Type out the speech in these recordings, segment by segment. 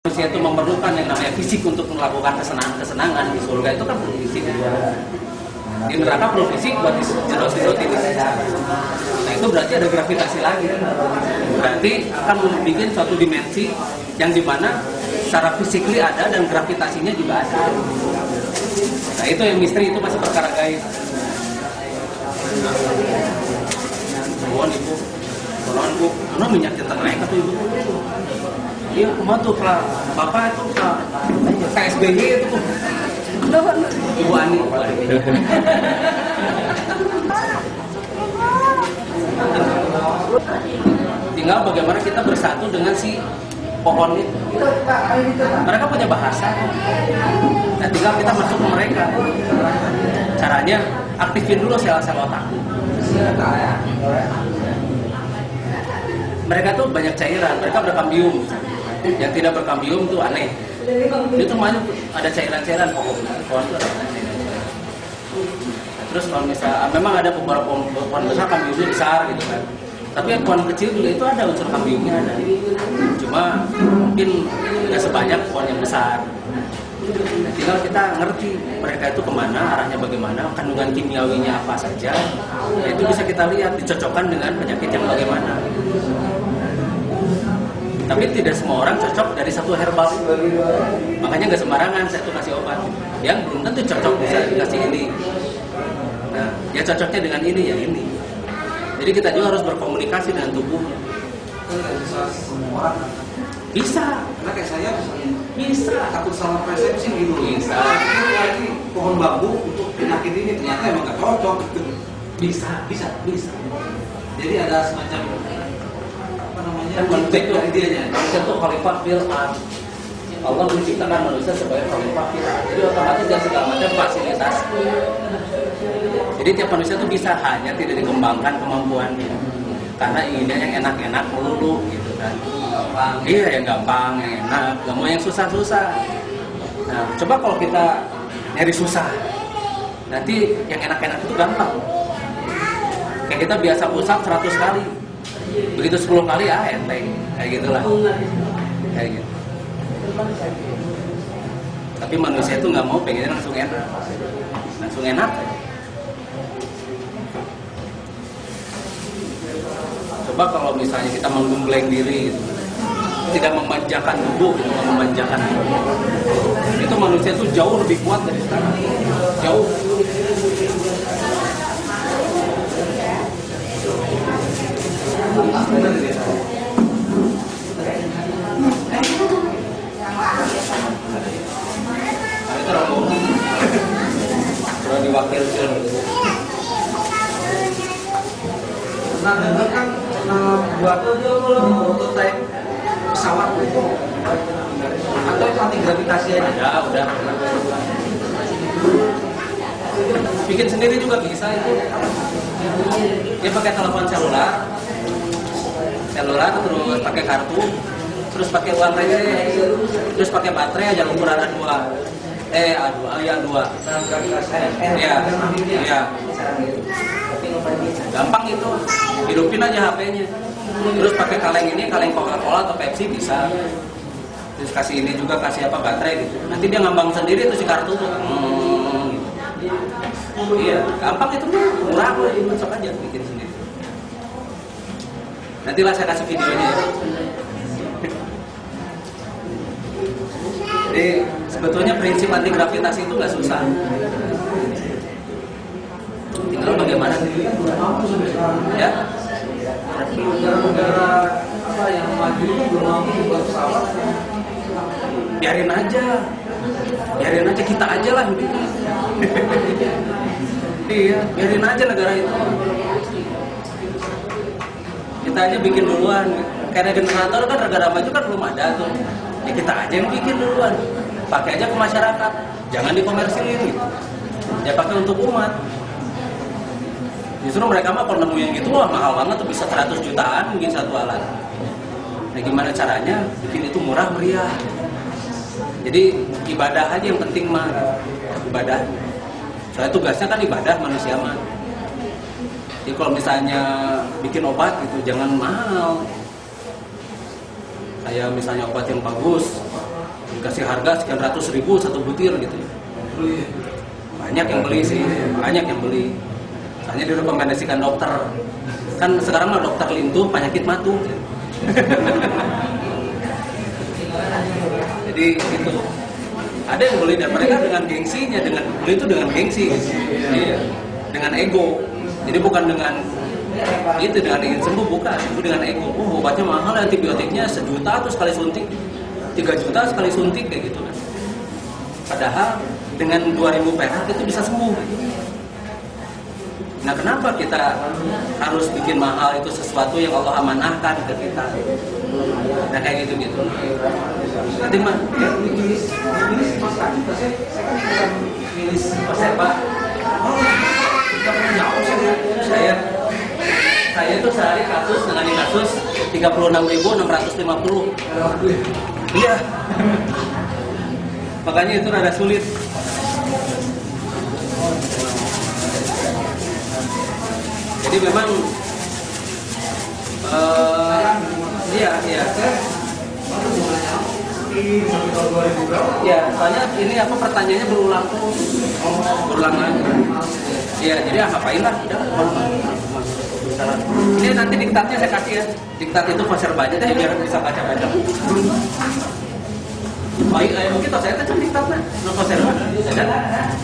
Manusia itu memerlukan yang namanya fisik untuk melakukan kesenangan di surga itu kan perlu fisik. Di neraka perlu fisik buat disedot-sedot ini. Nah itu berarti ada gravitasi lagi. Berarti akan membuat suatu dimensi yang dimana secara fisikly ada dan gravitasinya juga ada. Nah itu yang misteri, itu masih perkara gaib. Bukan ibu, bukan minyak centang naik atau ibu? Iya, kemana tuh bapak itu KSBY itu Ibu Ani. Tinggal bagaimana kita bersatu dengan si pohon itu. Mereka punya bahasa. Nah, tinggal kita masuk ke mereka. Caranya aktifin dulu sel-sel otak. Mereka tuh banyak cairan, mereka berkambium. Yang tidak berkambium tuh aneh. Itu mana ada cairan-cairan pohon itu ada cairan. Terus kalau misalnya memang ada beberapa pohon besar kambiumnya besar gitu kan. Tapi yang pohon kecil juga itu ada unsur kambiumnya ada. Cuma mungkin nggak sebanyak pohon yang besar. Tinggal kita ngerti mereka itu kemana, arahnya bagaimana, kandungan kimiawinya apa saja. Itu bisa kita lihat dicocokkan dengan penyakit yang bagaimana. Tapi tidak semua orang cocok dari satu herbal. Makanya nggak sembarangan saya tuh kasih obat. Yang belum tentu cocok bisa dikasih ini. Nah, ya cocoknya dengan ini ya ini. Jadi kita juga harus berkomunikasi dengan tubuhnya. Bisa. Karena kayak saya Bisa. takut salah persepsi gitu. Bisa. Lagi pohon bambu untuk penyakit ini ternyata emang nggak cocok. Bisa. Jadi ada semacam Kan manusia itu khalifah fil ard. Allah menciptakan manusia sebagai khalifah fil ard. Jadi otomatis dan segala macam fasilitas. Jadi tiap manusia itu bisa, hanya tidak dikembangkan kemampuannya. Karena inginnya yang enak-enak melulu gitu kan. Iya yang gampang, yang enak, gak mau yang susah-susah. Nah, coba kalau kita nyari susah, nanti yang enak-enak itu gampang. Kayak kita biasa push up 100 kali. Begitu 10 kali enteng, kayak gitulah. Kayak gitu. Tapi manusia itu nggak mau, pengennya langsung enak. Coba kalau misalnya kita menggembleng diri, gitu, tidak memanjakan tubuh, memanjakan itu manusia itu jauh lebih kuat dari sekarang, jauh. Sudah diwakilkan. Nah, dengar kan buat prototipe pesawat itu atau itu anti gravitasi aja? Udah. Bikin sendiri juga bisa itu. Dia pakai telepon selular, terus pakai kartu, terus pakai uang receh, terus pakai baterai aja ukuran A2. A2. Iya. Gampang itu. Hidupin aja HP-nya. Terus pakai kaleng Coca-Cola atau Pepsi bisa. Terus kasih ini juga, kasih baterai gitu. Nanti dia ngambang sendiri tuh si kartu tuh. Iya, gampang itu murah kok, masuk aja bikin sendiri. Nantilah saya kasih videonya ya. Jadi sebetulnya prinsip anti gravitasi itu nggak susah. Tinggal bagaimana? Ya. Negara-negara apa yang maju itu belum mampu buat pesawat. Biarin aja kita aja lah gitu. Iya, biarin aja negara itu. Kita aja bikin duluan. Karena generator kan negara maju kan belum ada tuh. Ya kita aja yang bikin duluan. Pakai aja ke masyarakat. Jangan dikomersilin gitu. Ya pakai untuk umat. Justru mereka mah kalau nemuin gitu wah mahal banget tuh, bisa 100 jutaan mungkin satu alat. Nah gimana caranya bikin itu murah meriah. Jadi ibadah aja yang penting mah, ibadah. Soalnya tugasnya kan ibadah manusia mah. Jadi kalau misalnya bikin obat gitu jangan mahal. Kayak misalnya obat yang bagus, dikasih harga sekian ratus ribu satu butir gitu. Banyak yang beli sih, banyak yang beli. Soalnya direkomendasikan dokter. Kan sekarang mah dokter lintuh penyakit matu. Jadi itu ada yang beli dan mereka dengan gengsinya, dengan beli itu dengan gengsi, iya, dengan ego. Jadi bukan dengan itu dengan ingin sembuh, bukan, itu dengan ego. Oh, obatnya mahal, antibiotiknya 1 juta tuh sekali suntik, 3 juta sekali suntik kayak gitu kan. Padahal dengan 2.000 perak itu bisa sembuh. Nah, kenapa kita harus bikin mahal itu sesuatu yang Allah amanahkan ke kita? Nah, kayak gitu-gitu. Nanti mah, ya, Milis mas tadi, saya kan bukan milis mas Pak. Oh, tidak punya jauh saya itu sehari kasus dengan kasus 36.650. Iya. Makanya itu rada sulit. Jadi memang iya. Ya, soalnya ini apa pertanyaannya berulang lagi. Iya, jadi ngapain lah, udah. Ini nanti diktatnya saya kasih ya. Diktat itu voucher banyak, jadi biar bisa baca-baca. Oh iya, mungkin kalau saya kan diktatnya, voucher banyak.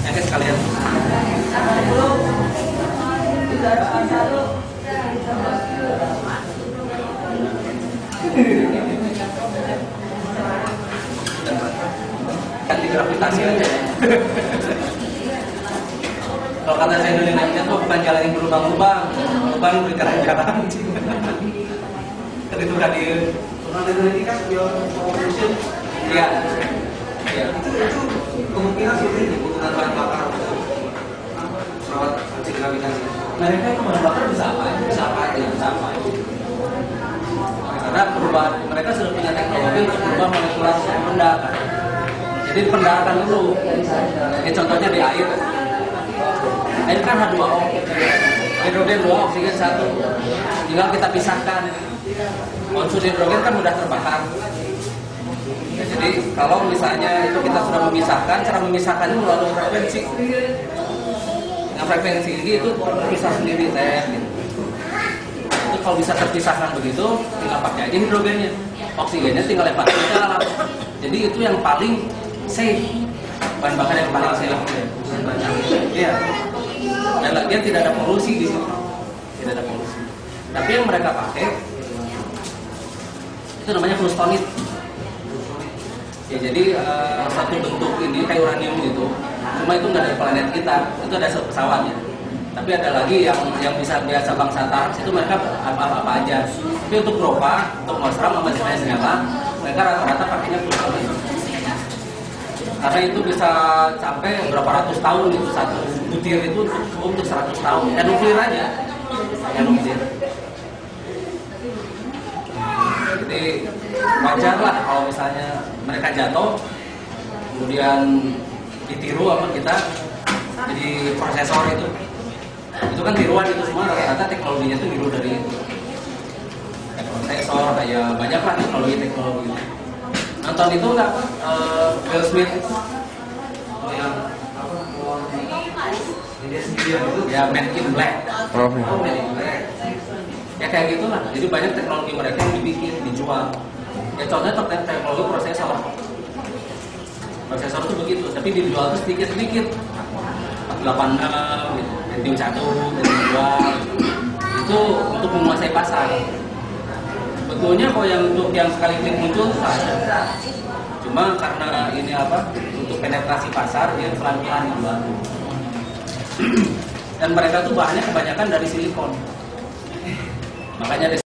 Ya guys sekalian. Ganti gravitasi aja. Kalau kata saya dulu nanti tuh bukan jalan yang berlubang-lubang, lubang berikan jalan. Kan itu udah di. Ini kan biar promotion. Iya. Itu kemungkinan seperti ini penggunaan bahan bakar pesawat anti gravitasi. Mereka itu bahan bakar bisa apa aja. Karena perubahan mereka sudah punya teknologi untuk merubah molekul benda kan. Jadi pendaratan dulu. Ini contohnya di air. Air kan H2O, hidrogen 2, oksigen 1. Tinggal kita pisahkan. Unsur hidrogen kan mudah terbakar. Ya, jadi kalau misalnya itu kita sudah memisahkan, cara memisahkannya melalui frekuensi. Dengan frekuensi itu terpisah sendiri teh. Gitu. Itu kalau bisa terpisahkan begitu, tinggal pakai aja hidrogennya. Oksigennya tinggal lepas ke dalam. Jadi itu yang paling safe, bahan bakar yang paling safe. Iya. Dan lagian tidak ada polusi di situ, tidak ada polusi. Tapi yang mereka pakai itu namanya flustonit. Ya jadi satu bentuk ini kayak uranium gitu. Cuma itu nggak dari planet kita, itu ada pesawatnya. Tapi ada lagi yang bisa biasa bangsa Taraks itu mereka apa aja. Tapi untuk Eropa, untuk Nostrum sama jenis segala, mereka rata-rata pakainya flustonit. Karena itu bisa sampai berapa ratus tahun itu satu butir itu untuk 100 tahun. Ya nuklir aja. Ya nuklir. Jadi wajar lah kalau misalnya mereka jatuh, kemudian ditiru sama kita jadi prosesor itu. Itu kan tiruan itu semua rata-rata teknologinya itu niru dari itu. Kayak prosesor, kayak banyak lah teknologi. Nonton itu nggak Will Smith yang ya Man in Black. Man in Black. Ya kayak gitulah. Jadi banyak teknologi mereka yang dibikin, dijual. Ya contohnya teknologi prosesor. Prosesor itu begitu, tapi dijual itu sedikit-sedikit. 86 gitu, Pentium 1, Pentium 2. Itu untuk menguasai pasar. Betulnya kalau yang untuk yang sekali klik muncul ada. Cuma karena ini untuk penetrasi pasar dia pelan-pelan dibantu. Dan mereka tuh bahannya kebanyakan dari silikon. Makanya